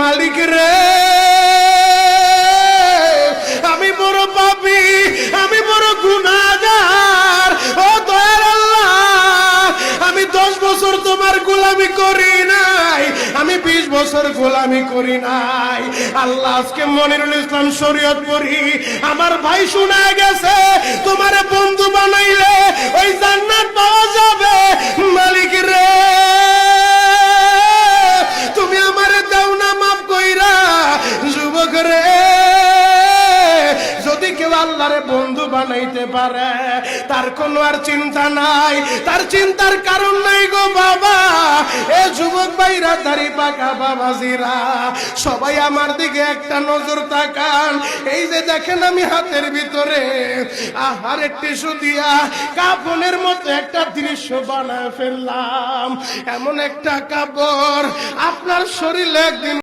মালিক রে, আমি বড় পাপী, আমি বড় গুনাহগার। ও দয়ার আল্লাহ, আমি 10 বছর তোমার গোলামি করি নাই, আমি 20 বছর গোলামি করি নাই। আল্লাহ, আজকে মনিরুল ইসলাম শরীয়তপুরী আমার ভাই শুনে গেছে, তোমারে বন্ধু বানাইলে ওই জান্নাত পাওয়া যাবে। মালিক রে, তুমি আমারে দাও না মাফ কইরা। যুবক রে, যদি কেউ আল্লাহরে বন্ধু বানাইতে পারে, তার কোনো আর চিন্তা নাই, তার চিন্তার কারণ নাই গো বাবা। এ যুবক ভাইরা, দাড়ি পাকা বাবাজিরা, সবাই আমার দিকে একটা নজর তাকান। এই যে দেখেন, আমি হাতের ভিতরে আহারের টিস্যু দিয়া কাফনের মতো একটা দৃশ্য বানায় ফেললাম। এমন একটা কাপড় আপনার শরীরে একদিন